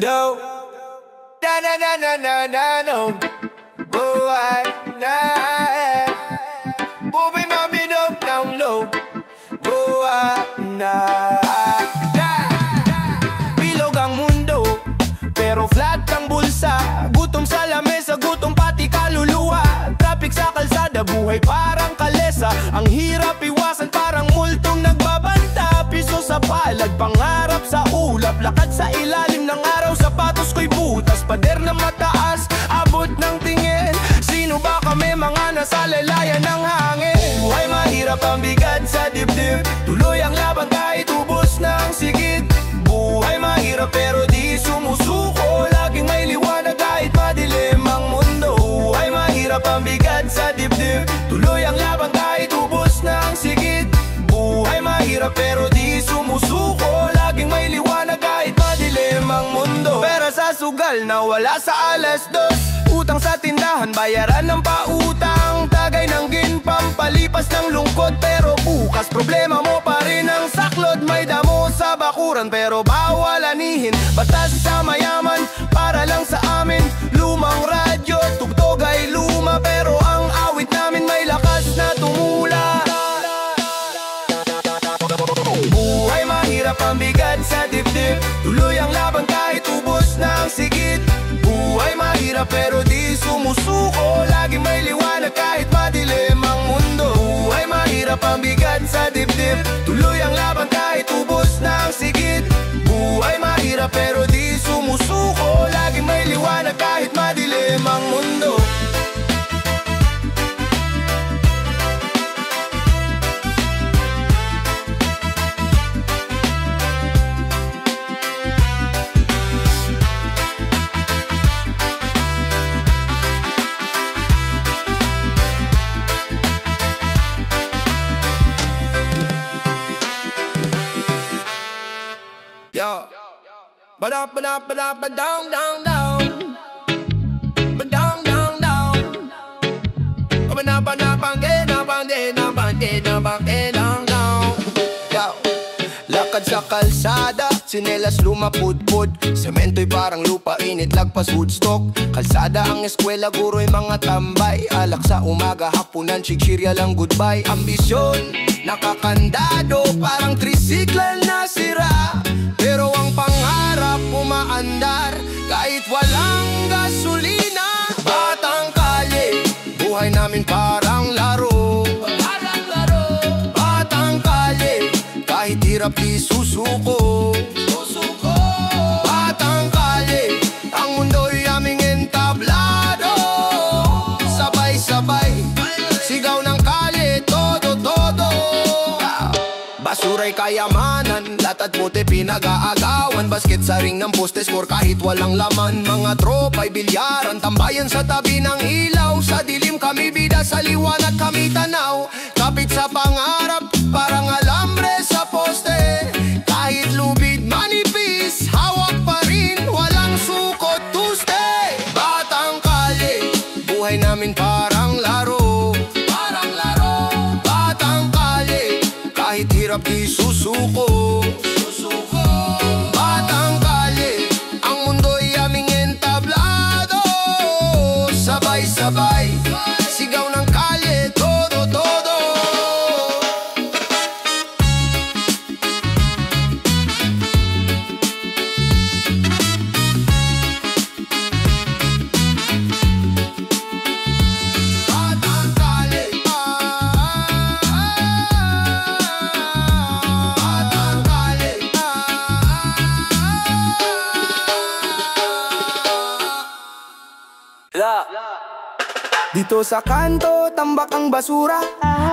No, na na na na na na no. Buhay na, buhay maminok ng low. Buhay na, bilog ang mundo, pero flat ang bulsa. Gutom sa lamesa, gutom pati kaluluwa. Traffic sa kalsada, buhay parang kalesa. Ang hirap iwasan, parang multong nagbabanta. Piso sa palad, pangarap sa ulap. Lakad sa ilalim ng araw, sapatos ko'y butas. Pader na mataas, abot ng tingin. Sino ba kami, mga nasa laylayan ng hangin? Buhay mahirap, ang bigat sa dibdib. Tuloy ang laban kahit ubos ng sigid. Buhay mahirap pero di sumusuko. Laging may liwanag kahit madilim ang mundo. Buhay mahirap, ang bigat sa dibdib. Tuloy ang laban kahit ubos ng sigid. Buhay mahirap pero di sumusuko. Laging may liwanag kahit madilim ang mundo. Pera sa sugal na wala sa alas dos. Utang sa tindahan, bayaran ng pautang. Tagay ng ginpam, palipas ng lungkot. Pero bukas problema mo pa rin ang saklod. May damo sa bakuran pero bawal anihin. Basta sa mayaman, para lang sa amin. Lumang radyo, tugtog ay luma. Pero ang awit namin may lakas na tumula. Buhay mahirap, ang bigat sa dibdib. Tuloy ang laban kahit ubos ng sigid. Buhay mahirap pero di sumusuko. Lagi may liwanag kahit madilim ang mundo. Buhay mahirap, ang bigat sa dibdib. Tuloy ang laban kahit ubos ng sigid. Buhay mahirap pero di sumusuko. Lagi may liwanag kahit madilim ang mundo. Yo, ba-da-ba-da-ba-da-ba-down, down, down. Ba-down, down, down. Ba-na-ba-na-pang-ge-na-pang-ge-na-pang-ge-na-pang-ge, down, down. Yo, lakad sa kalsada, sinelas lumapudpud. Semento'y parang lupa, init lagpas Woodstock. Kalsada ang eskwela, guro'y mga tambay. Alak sa umaga, hapunan, chichirya lang goodbye. Ambisyon, nakakandado, parang tricycle na sira. Pero ang pangarap umaandar, kahit walang gasolina. Batang kalye, buhay namin parang laro. Batang kalye, kahit hirap di susuko. Batang kalye, ang mundo'y aming entablado. Sabay-sabay, sigaw ng kalye, todo-todo. Basura'y kayamanan, latat puti pinag-aagawan. Basket sa ring ng poste, score kahit walang laman. Mga tropa'y bilyaran, tambayan sa tabi ng ilaw. Sa dilim kami bida, sa liwanag kami tanaw. Kapit sa pangarap, parang alambre sa poste. Kahit lubid manipis, hawak pa rin, walang sukot tuste. Batang kalye, buhay namin parang laro. Batang kalye, kahit hirap di susuko. Batang kalye, ang mundo'y aming entablado. Sabay-sabay, sigaw ng kalye, todo-todo. Batang kalye, batang kalye. Dito sa kanto, tambak ang basura.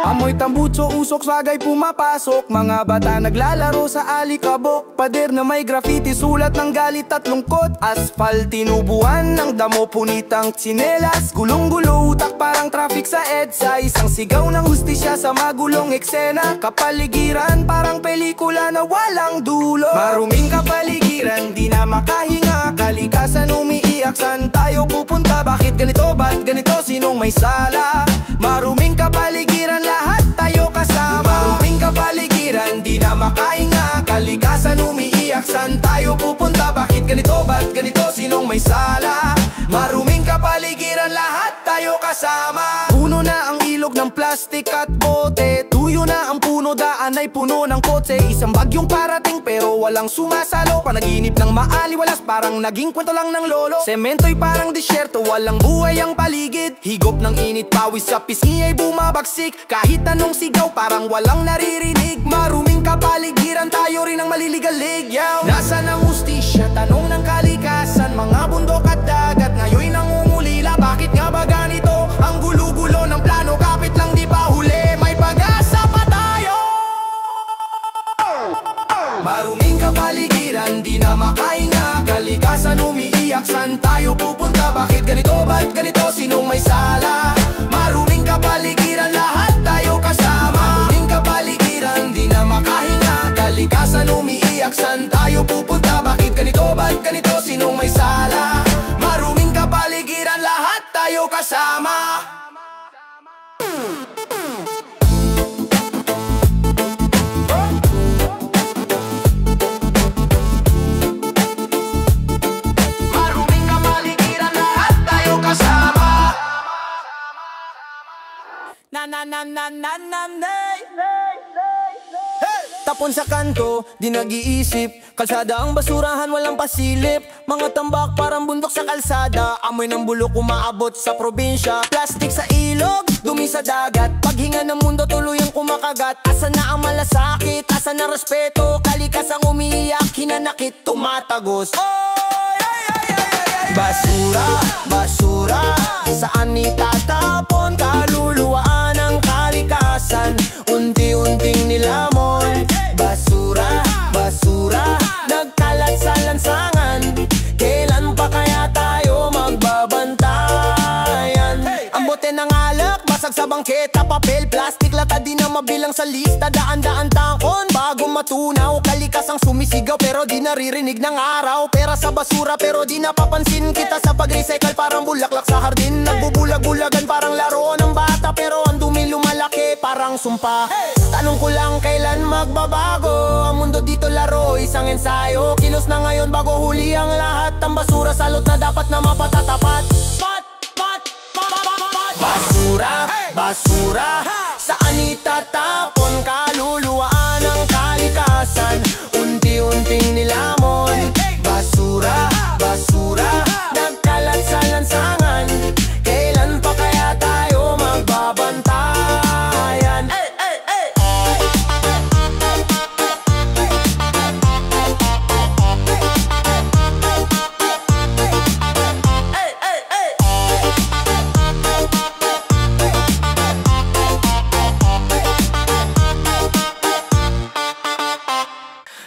Amoy tambutso, usok, sagay pumapasok. Mga bata naglalaro sa alikabok. Pader na may graffiti, sulat ng galit at lungkot. Asphalt, tinubuan ng damo, punitang tsinelas. Gulong-gulo, utak parang traffic sa EDSA. Isang sigaw ng hustisya sa magulong eksena. Kapaligiran, parang pelikula na walang dulo. Maruming kapaligiran, di na makahinga. Kalikasan umiiyak, saan tayo pupunta? Bakit ganito, ba't ganito, sinong may sala? Maruming kapaligiran, lahat tayo kasama. Maruming kapaligiran, di na makahinga. Kalikasan umiiyak, umiiyak, saan tayo pupunta? Bakit ganito, ba't ganito, sinong may sala? Maruming kapaligiran, lahat tayo kasama. Puno na ang ilog ng plastik at bote, tuyo na ang puno, daan ay puno ng kotse. Isang bagyong parating pero walang sumasalo, panaginip ng maaliwalas, parang naging kwento lang ng lolo. Semento'y parang disyerto, walang buhay ang paligid. Higop ng init, pawis sa pisngi ay bumabagsik. Kahit anong sigaw, parang walang naririnig. Maruming kapaligiran, tayo rin ang maliligalig. Nasaan ang hustisya? Tanong ng kalikasan. Mga bundok at dagat ngayon nangungulila. Bakit nga ba ganito? Ang gulo-gulo ng plano, kapit lang di pa huli. May pag-asa pa tayo. Maruming kapaligiran, di na makahinga. Kalikasan umiiyak, saan tayo pupunta? Bakit ganito, ba't ganito, sinong may sala? Maruming kapaligiran, lahat tayo kasama. Maruming kapaligiran, di na makahinga. Kalikasan umiiyak, saan tayo pupunta? Bakit ganito, ba't ganito, sinong may sala? Maruming kapaligiran, lahat tayo kasama. Maruming kapaligiran, lahat tayo kasama. Na na na na na na na. Tapon sa kanto, di nag-iisip. Kalsada ang basurahan, walang pasilip. Mga tambak parang bundok sa kalsada. Amoy ng bulok umaabot sa probinsya. Plastik sa ilog, dumi sa dagat. Paghinga ng mundo tuluyang kumakagat. Asan na ang malasakit, asan na respeto? Kalikasang umiiyak, hinanakit, tumatagos. Basura, basura, saan itatapon? Kaluluwaan ng kalikasan, unti-unting nilamon. Basura, basura, nagkalat sa lansangan. Kailan pa kaya tayo magbabantayan? Ang bote ng alak, basag sa bangketa. Papel, plastik, lata, di na mabilang sa lista. Daan-daan takon, bago matunaw. Kalikasang sumisigaw pero di naririnig ng araw. Pera sa basura pero di napapansin. Kita sa pag-recycle parang bulaklak sa hardin. Nagbubulag-bulagan parang laro ng bata, pero ang dumi lumalaki parang sumpa. Tanong ko lang, kailan magbabago? Ang mundo dito laro, isang ensayo. Kilos na ngayon bago huli ang lahat. Ang basura salot na dapat na mapatatapat. Basura, basura, saan itatapon? Kaluluwaan ng kalikasan, unti-unting nilamon. Basura, basura, nagkalat sa lansangan. Kailan pa kaya tayo magbabantayan?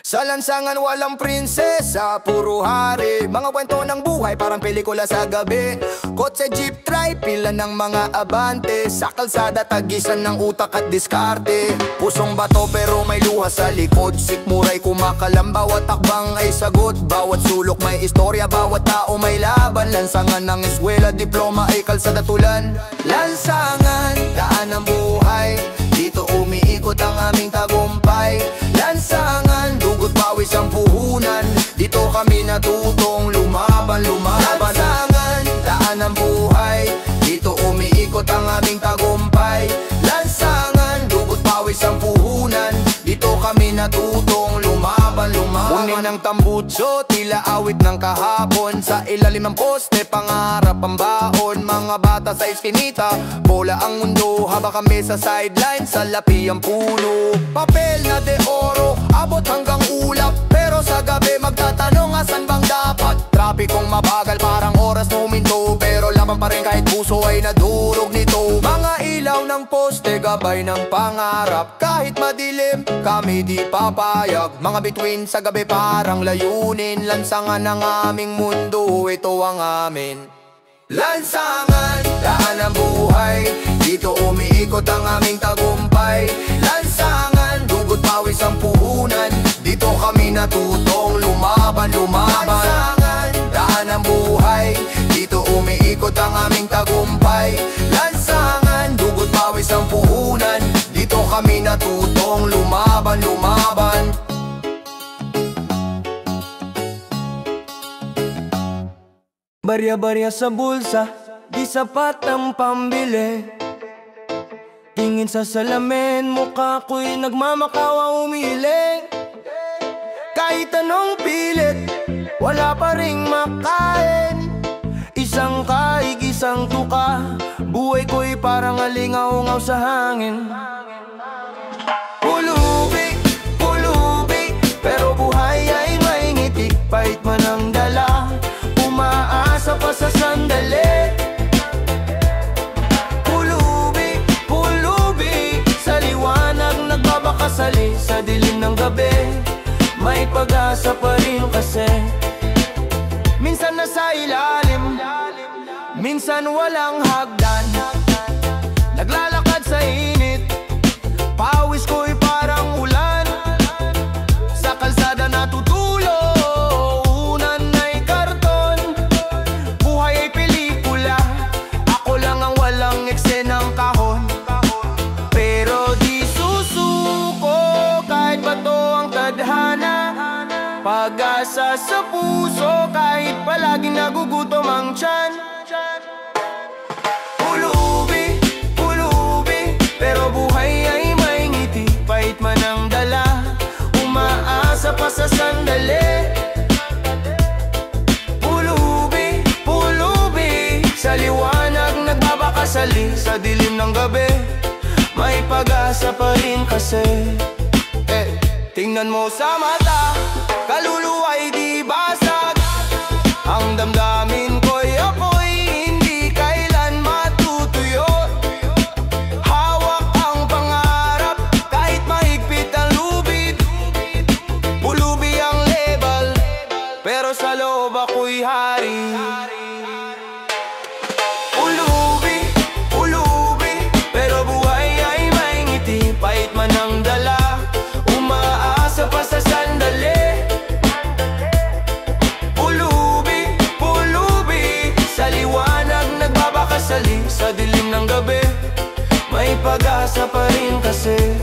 Sa lansangan walang prinsesa, puro hari. Mga kwento ng buhay parang pelikula sa gabi. Kotse, jeep, try, pila ng mga abante. Sa kalsada tagisan ng utak at diskarte. Pusong bato pero may luha sa likod. Sikmuray kumakalam, bawat takbang ay sagot. Bawat sulok may istorya, bawat tao may laban. Lansangan ng eskwela, diploma ay kalsada tulan. Lansangan, daan ng buhay, dito umiikot ang aming tagumpay. Lansangan, dugot pawis ang puhunan, dito kami natutong lumaban, lumaban. Lansangan, daan ng buhay, dito umiikot ang aming tagumpay. Lansangan, dugot pawis ang puhunan, dito kami natutong lumaban, lumaban. Unin ng tambutso, tila awit ng kahapon. Sa ilalim ng poste, pangarap ang baon. Mga bata sa eskinita, bola ang mundo. Haba kami sa sideline, sa lapi ang puno. Papel na de oro, abot hanggang ulap. Pero sa gabi magtatanong, asan bang dapat? Trapikong mabagal, parang oras na huminto. Pero laban pa rin kahit puso ay nadurog nito. Mga ilaw ng poste, gabay ng pangarap. Kahit madilim, kami di papayag. Mga bituin sa gabi parang layunin. Lansangan ng aming mundo, ito ang amin. Lansangan, daan ng buhay, dito umiikot ang aming tagumpay. Lansangan, dugot pawis ang puhunan, dito kami natutong lumaban, lumaban. Lansangan, daan ng buhay, dito umiikot ang aming tagumpay. Lansangan, dugot pawis ang puhunan, dito kami natutong lumaban, lumaban. Barya-barya sa bulsa, di sapat ang pambili. Tingin sa salamin, mukha ko'y nagmamakawa umiling. Kahit anong pilit, wala pa ring makain. Isang kaig, isang tuka, buhay ko'y parang alingaw-ngaw sa hangin. Pulubi, pulubi, pero buhay ay may ngiti. Pahit man ang dala, umaasa pa sa sandali. Pulubi, pulubi, sa liwanag nagbabakasali. Sa dilim ng gabi, may pag-asa pa rin kasi. Minsan nasa ilalim, minsan walang hagdan. Naglalakad sa init, pawis ko'y parang ulan. Sa kalsada natutulo, unan ay karton. Buhay ay pelikula, ako lang ang walang eksenang kahon. Pero di susuko kahit bato ang tadhana. Pag-asa sa puso kahit palaging nagugutom ang tiyan. Pulubi, pulubi, pero buhay ay may ngiti. Pahit man ang dala, umaasa pa sa sandali. Pulubi, pulubi, sa liwanag nagbabakasali. Sa dilim ng gabi, may pag-asa pa rin kasi. Tingnan mo sa mata, kaluluwa'y di basag. Ang damdamin ko'y ako'y hindi kailan matutuyo. Hawak ang pangarap kahit mahigpit ang lubid. Pulubi ang lebal, pero sa loob ako'y hari. Pulubi, pulubi, pero buhay ay may ngiti. Pahit man ang dala, umaasa pa sa sandali. Pulubi, pulubi, sa liwanag nagbabakasali. Sa dilim ng gabi, may pag-asa pa rin kasi.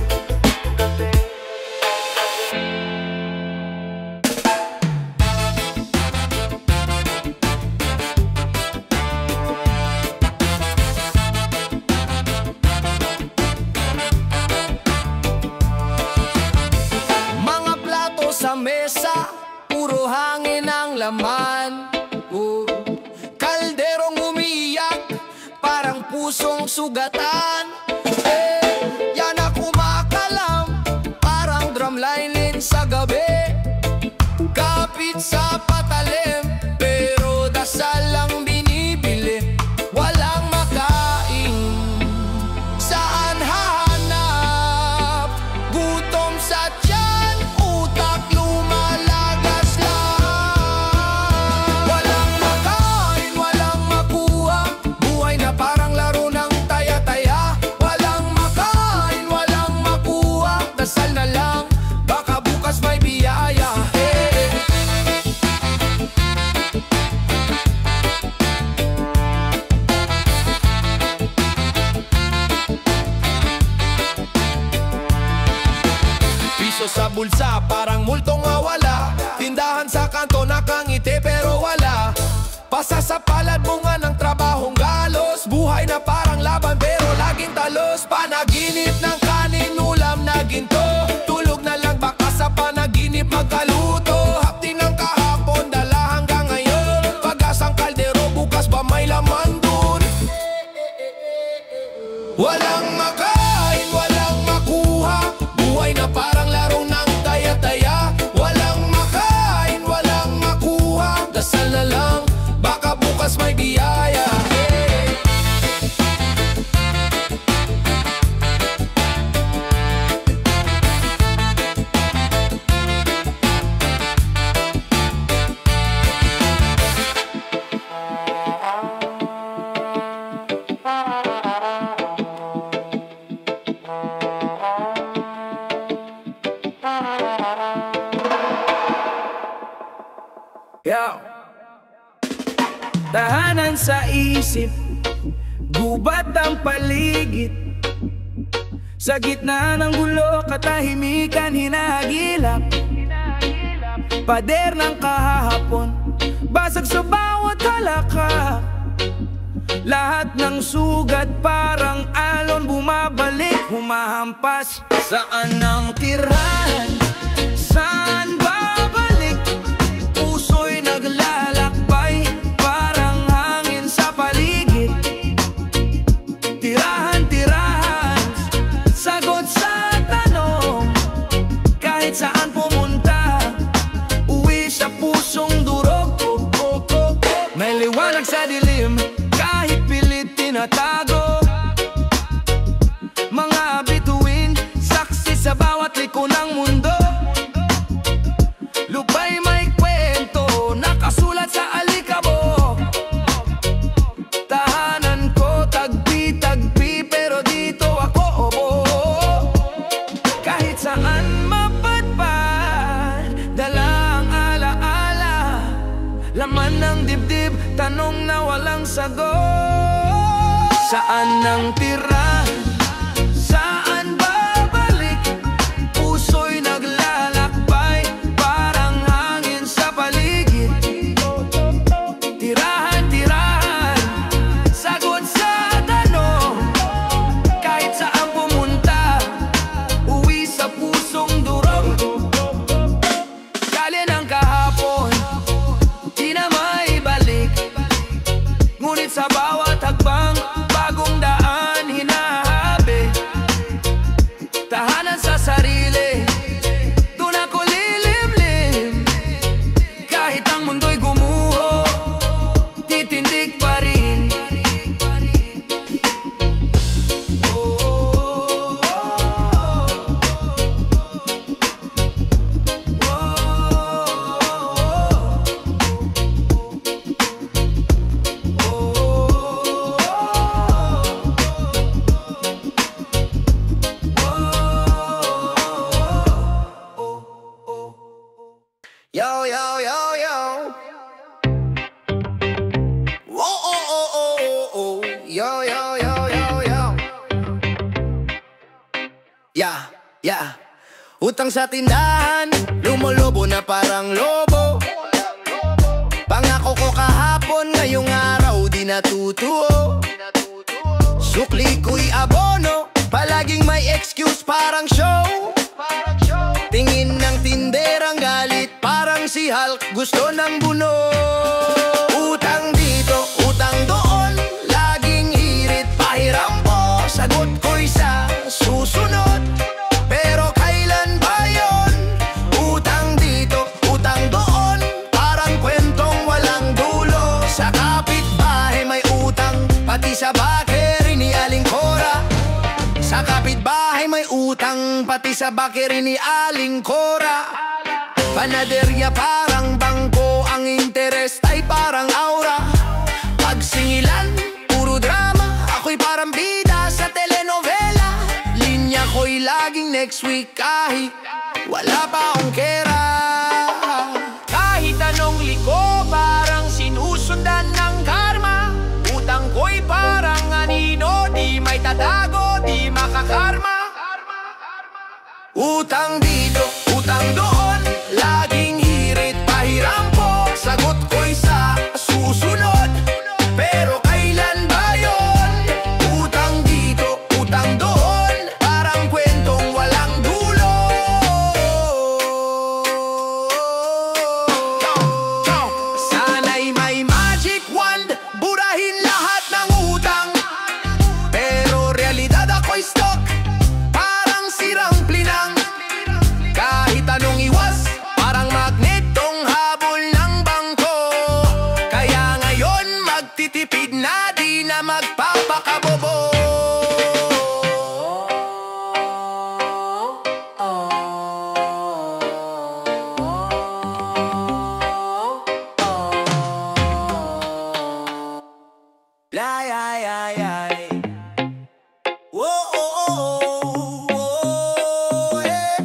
Sa mesa, puro hangin ang laman. Kalderong umiyak, parang pusong sugatan. Yan na kumakalam, parang drumline sa gabi. Kapit sa patalim, pero dasal lang binibili. Walang makain, saan hahanap? Gutom sa tiyan, utak lumalagas lang. Walang makain, walang makuha, buhay na parang laro ng taya-taya. Walang makain, walang makuha, dasal na lang, baka bukas may biyaya. Piso sa bulsa, parang multong mawala. Tindahan sa kanto, nakangiti pero wala. Pasa sa palad, bunga ng trabahong galos. Buhay na parang laban pero laging talos. Panaginip ng kanin, ulam na ginto. Tulog na lang baka sa panaginip magkaluto. Hapdi ng kahapon, dala hanggang ngayon. Pag-asang kaldero, bukas ba may laman dun? Walang makain, walang makuha, buhay na parang laro ng taya-taya. Walang makain, walang makuha, dasal na lang, baka bukas may biyaya. Tahanan sa isip, gubat ang paligid. Sa gitna ng gulo, katahimikan hinahagilap. Pader ng kahahapon, basag sa bawat naglalala ka. Lahat ng sugat parang alon bumabalik, humahampas. Saan ang tirahan? Saan babalik? Puso'y naglalakbay, parang hangin sa paligid. Tirahan, tirahan, sagot sa tanong. Kahit saan pumunta, uwi sa pusong durog. May liwanag sa dilim, kahit pilit tinatago. Mga bituin, saksi sa bawat liko ng mundo. Lupa'y may kwento, nakasulat sa alikabok. Tahanan ko, tagpi-tagpi, pero dito ako obo. Kahit saan mapadpad, dala ang alaala. Laman ng dibdib, tanong na walang sagot. Saan ang tirahan? Saan babalik? Puso'y naglalakbay, parang hangin sa paligid. Tirahan, tirahan, sagot sa tanong. Kahit saan pumunta, uwi sa pusong durog. Kali ng kahapon, di na maibalik. Ngunit sa bawat hakbang, bagong daan hinahabi. Tahanan sa sarili, doon ako lilimlim. Kahit ang mundo'y gumuho, titindig pa rin. Yo, yo, yo, yo. Whoa, oh, oh, oh, oh, oh. Yo, yo, yo, yo, yo. Yeah, yeah. Utang sa tindahan, lumolobo na parang lobo. Pangako ko kahapon, ngayong araw di natutuo. Sukli ko'y abono, palaging may excuse parang show. Tingin ng tinderang galit, parang si Hulk gusto ng buno. Utang dito, utang doon, laging hirit pahiram po. Sagot ko'y sa susunod, pero kailan ba yun? Utang dito, utang doon, parang kwentong walang dulo. Sa kapitbahay may utang, pati sa bakeri ni Aling Cora. Sa kapitbahay may utang, pati sa bakeri ni Aling Cora. Panaderya parang bangko, ang interest ay parang aura. Pagsingilan, puro drama, ako'y parang bida sa telenovela. Linya ko'y laging next week kahit wala pa akong kera. Kahit anong liko, parang sinusundan ng karma. Utang ko'y parang anino, di may tatago, di makakarma. Utang dito, utang doon, laging hirit pahiram po. Sagot ko'y sa susunod, pero kailan ba yun? Utang dito, utang doon, parang kwentong walang dulo. Sana'y may magic wand, burahin lahat ng utang. Pero realidad ako'y stock, parang sirang plinang. Kahit anong iwas, parang magnetong habol ng bangko. Kaya ngayon magtitipid na, di na magpapakabobo. Lay, ay, ay, ay. Whoa, oh, oh, oh, oh, hey.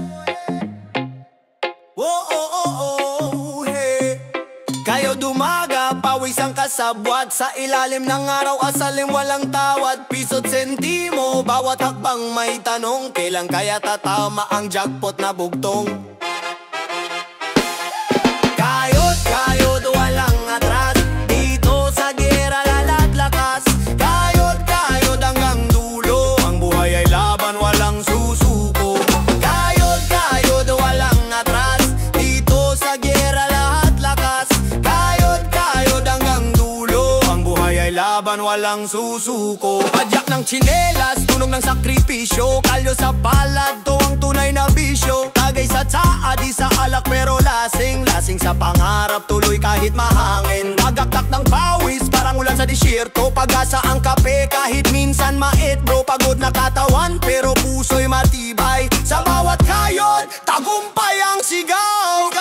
Whoa, oh, oh, oh, hey. Kayo dumaga, pawis ang kasabwat. Sa ilalim ng araw, asalim walang tawad. Piso't sentimo, bawat hakbang may tanong. Kailan kaya tatama ang jackpot na bugtong? Kayod, walang atras. Dito laban, walang susuko. Padyak ng tsinelas, tunog ng sakripisyo. Kalyo sa palad, to ang tunay na bisyo. Tagay sa tsaa, di sa alak pero lasing. Lasing sa pangarap, tuloy kahit mahangin. Pagaktak ng pawis, parang ulan sa disyerto. Pag-asa ang kape, kahit minsan mait bro. Pagod na katawan, pero puso'y matibay. Sa bawat kayod, tagumpay ang sigaw.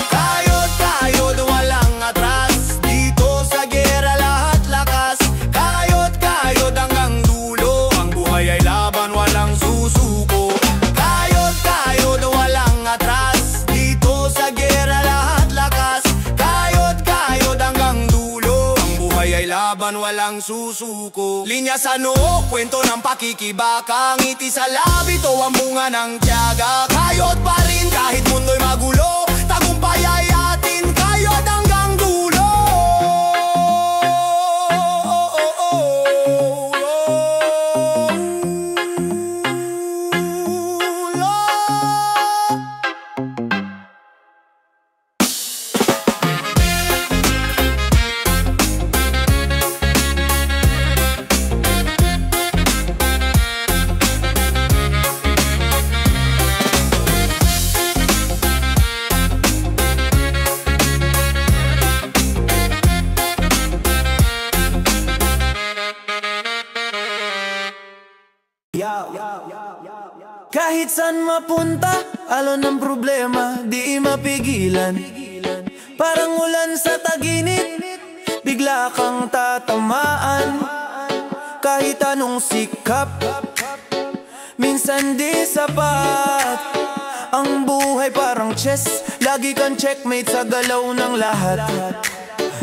Kayod, kayod, walang atras. Dito sa gera lahat lakas. Kayod, kayod hanggang dulo. Ang buhay ay laban, walang susuko. Kayod, kayod, walang atras. Dito sa gera lahat lakas. Kayod, kayod hanggang dulo. Ang buhay ay laban, walang susuko. Linya sa noo, kwento ng pakikibaka. Ngiti sa labi, to ang bunga ng tiyaga. Kayod pa rin kahit mundo'y magulo. Tagumpay ay atin, kayod hanggang dulo. Kahit saan mapunta, alon ng problema, di mapigilan. Parang ulan sa taginit, bigla kang tatamaan. Kahit anong sikap, minsan di sapat. Ang buhay parang chess, lagi kang checkmate sa galaw ng lahat.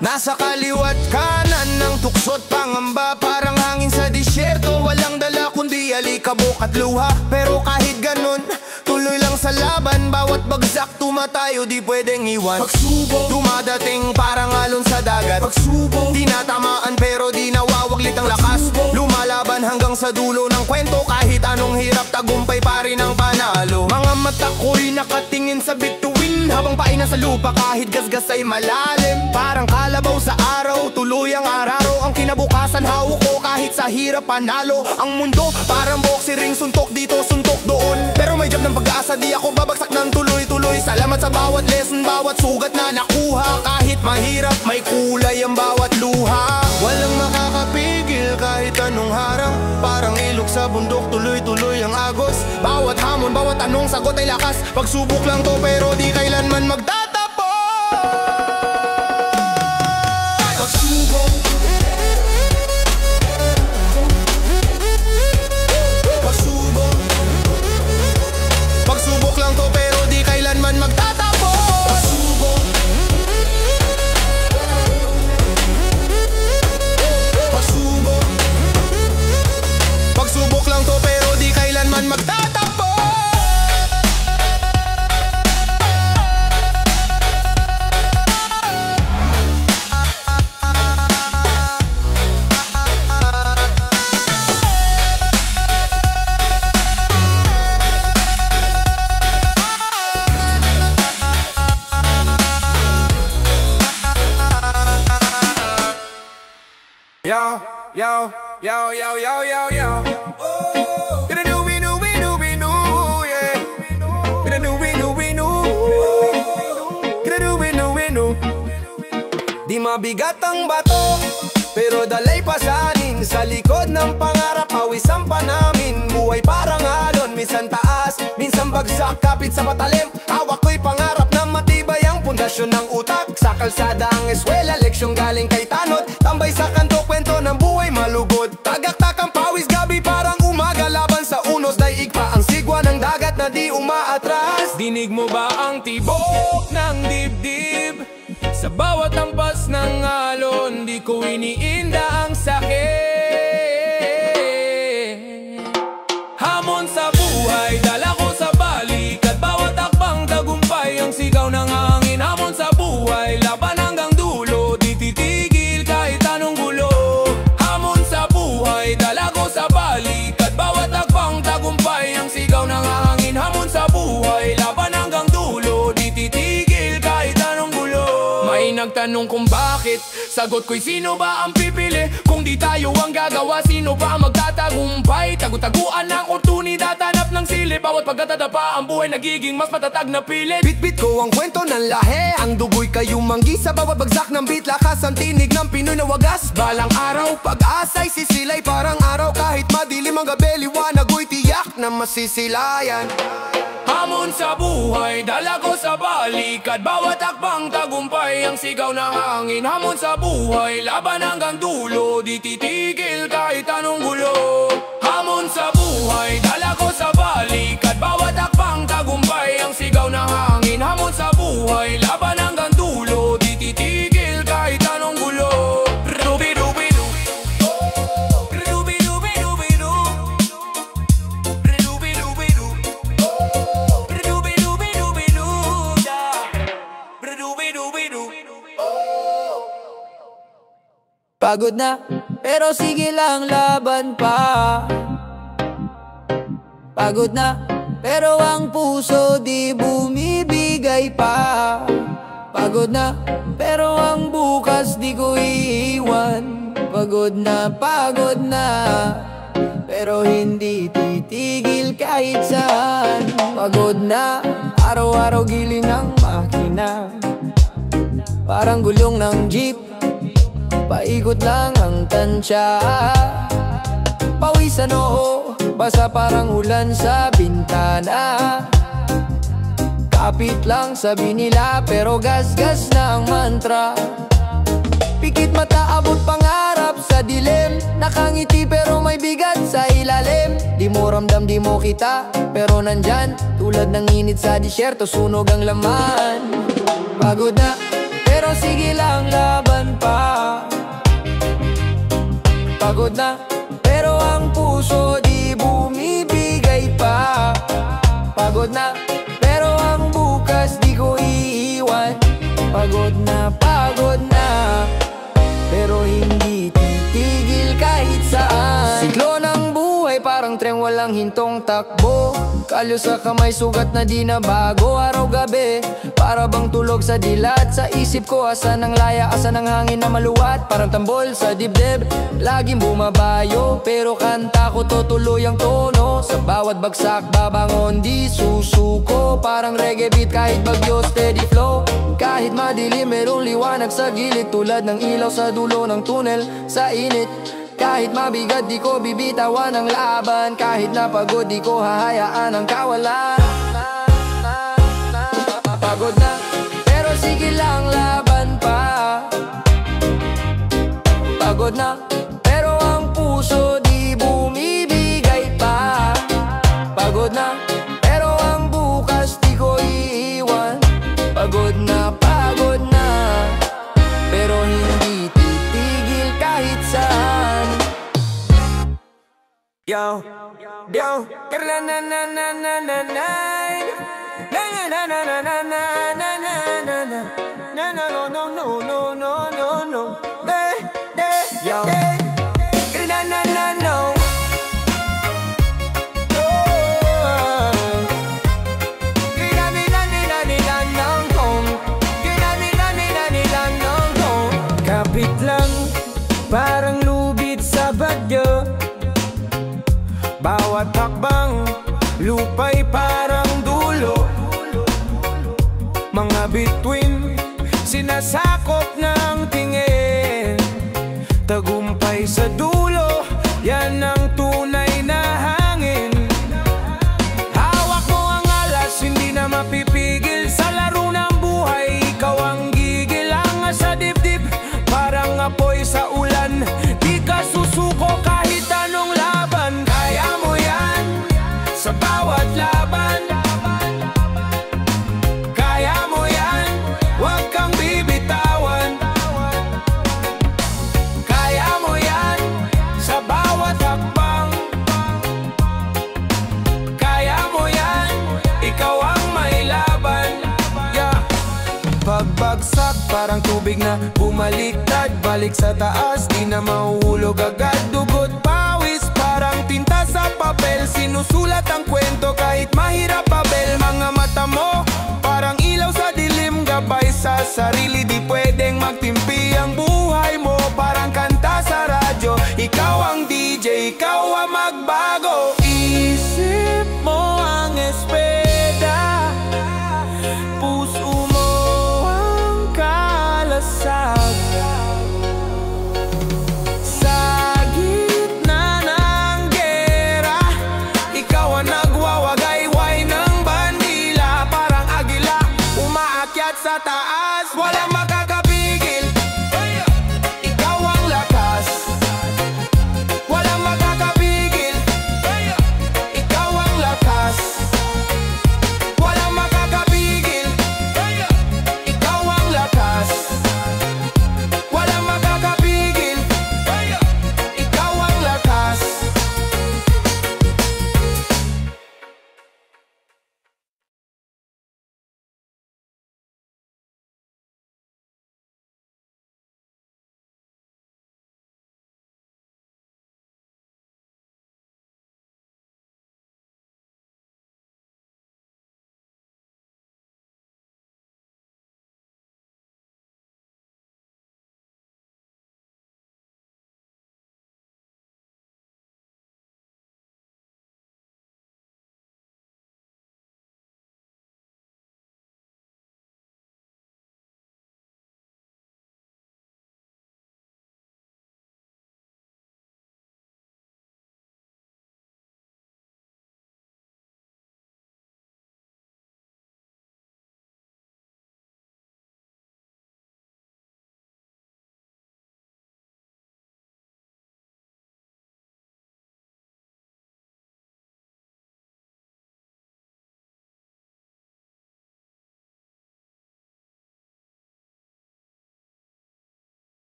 Nasa kaliwat kanan ng tuksot pangamba. Parang hangin sa disyerto, walang dala kundi alikabok at luha. Pero kahit ganun, tuloy lang sa laban. Bawat bagsak tumatayo, di pwedeng iwan. Pagsubok, dumadating parang alon sa dagat. Pagsubok, tinatamaan pero di nawawaglit ang lakas. Lumalaban hanggang sa dulo ng kwento. Kahit anong hirap, tagumpay pa rin ang panalo. Mga mata ko'y nakatingin sa bituin, habang paina sa lupa kahit gasgas ay malalim. Parang kalabaw sa araw, tuloy ang araro. Ang kinabukasan hawak ko kahit sa hirap panalo. Ang mundo parang boxing, suntok dito, suntok doon. Pero may job ng pag-asa, di ako babagsak ng tuloy-tuloy. Salamat sa bawat lesson, bawat sugat na nakuha. Kahit mahirap, may kulay ang bawat luha. Walang makakapigil kahit anong harang. Parang ilog sa bundok, tuloy-tuloy ang agos. Bawat hamon, bawat anong sagot ay lakas. Pagsubok lang to pero di kailanman magtatapos. Pagsubok, pagsubok, pagsubok lang to pero di kailanman magtatapos. Pagsubok, pagsubok, pagsubok lang to pero di kailanman magtatapos. Yo, yo, yo, yo, yo, yo, yo. Gonna do we do we do we do, yeah. Gonna do we do we do. Gonna do we do we do. Di mabigat ang bato, pero dalay pasanin. Sa likod ng pangarap, pawisan pa namin. Buhay parang alon, minsan taas, minsan bagsak. Kapit sa patalim, hawak ko'y pangarap na matibay ang pundasyon ng utak. Sa kalsada ang eskwela, leksyong galing kay tanod. Tambay sa kanto, kwento ng buhay malugod. Tagaktak ang pawis, gabi parang umaga. Laban sa unos, daig pa ang sigwa ng dagat na di umaatras. Dinig mo ba ang tibok ng dibdib? Sa bawat ampas ng alon, di ko iniinda ang sakit. Hamon sa buhay, dala ko sa balik. At bawat akbang tagumpay, ang sigaw ng hangin. Hamon sa buhay, laban hanggang dulo. Di titigil kahit anong gulo. Hamon sa buhay, dala ko sa balik. At bawat akbang tagumpay, ang sigaw ng hangin. Hamon sa buhay, laban hanggang dulo. Di titigil kahit anong gulo. May nagtanong kung bakit, sagot ko'y sino ba ang pipili? Kung di tayo ang gagawa, sino ba ang magtatagumpay? Tagu-taguan ng oportunidad, hanap ng silip. Bawat pagkatadapa, ang buhay nagiging mas matatag na pilit. Bit-bit ko ang kwento ng lahi, ang dugo'y kayumanggi sa bawat bagsak ng beat. Lakas ang tinig ng Pinoy na wagas. Balang araw, pag-asa'y sisilay parang araw. Kahit madilim ang gabi, liwanag ko'y tiyak na masisilayan. Hamon sa buhay, dala ko sa balikat. Bawat akbang tagumpay, ang sigaw ng hangin. Hamon sa buhay, laban hanggang dulo. Di titigil kahit anong gulo. Hamon sa buhay, dala ko sa balikat. Bawat akbang tagumpay, ang sigaw ng hangin. Hamon sa buhay, laban hanggang dulo. Di titigil kahit anong gulo. Rubi-rubi-du, rubi-rubi-rubi-du, rubi-rubi-du, rubi-rubi-rubi-du, rubi-rubi-du. Pagod na, pero sige lang, laban pa. Pagod na, pero ang puso di bumibigay pa. Pagod na, pero ang bukas di ko iiwan. Pagod na, pero hindi titigil kahit saan. Pagod na, araw-araw giling ng makina. Parang gulong ng jeep, paikot lang ang tansya. Pawisan oo, basa parang ulan sa bintana. Kapit lang sabi nila pero gas-gas na ang mantra. Pikit mata abot pangarap sa dilim. Nakangiti pero may bigat sa ilalim. Di mo ramdam di mo kita pero nandyan. Tulad ng init sa disyerto sunog ang laman. Pagod na pero sige lang, laban pa. Pagod na, pero ang puso di bumibigay pa. Pagod na, pero ang bukas di ko iiwan. Pagod na, pero hindi titigil kahit saan. Siklo ng buhay parang tren walang hintong takbo. Kalyo sa kamay sugat na di na bago. Araw-gabi para bang tulog sa dilat. Sa isip ko asan ang laya, asan ang hangin na maluwat. Parang tambol sa dibdib, laging bumabayo. Pero kanta ko to tuloy ang tono. Sa bawat bagsak babangon di susuko. Parang reggae beat kahit bagyo steady flow. Kahit madilim merong liwanag sa gilid. Tulad ng ilaw sa dulo ng tunnel sa init. Kahit mabigat di ko bibitawan ang laban. Kahit napagod di ko hahayaan ang kawalan. Pagod na, pero sige lang, laban pa. Pagod na, pero ang puso di bumibigay pa. Pagod na, pero ang bukas di ko iiwan. Pagod na, pero hindi titigil kahit saan. Yo, yo, na na na na na na na na na na na na na na na na na no no no no no no no yo na na na no kapit lang parang lubid sa bagyo. Bawat hakbang, lupay parang dulo. Mga bituin, sinasakop ng tingin. Tagumpay sa dulo, yan ang tunay na hangin. Hawak mo ang alas, hindi na mapipigil. Sa laro ng buhay, ikaw ang gigil. Angas sa dibdib, parang apoy sa ulan. Di ka susuko kahit anong laban. Kaya mo yan sa bawat laban. Kaya mo yan, huwag kang bibitawan. Kaya mo yan sa bawat hakbang. Kaya mo yan, ikaw ang may laban. Yeah. Pagbagsak parang tubig na bumaliktad. Balik sa taas, di na mahuhulog agad. Dugot pawis parang tinta sa papel. Sinusulat ang kwento kahit mahirap papel. Mga mata mo parang ilaw sa dilim, gabay sa sarili, di pwedeng magtimpi ang buhay mo. Parang kanta sa radyo, ikaw ang DJ, ikaw ang magbago. Isip mo ang espeda, puso mo ang kalasag.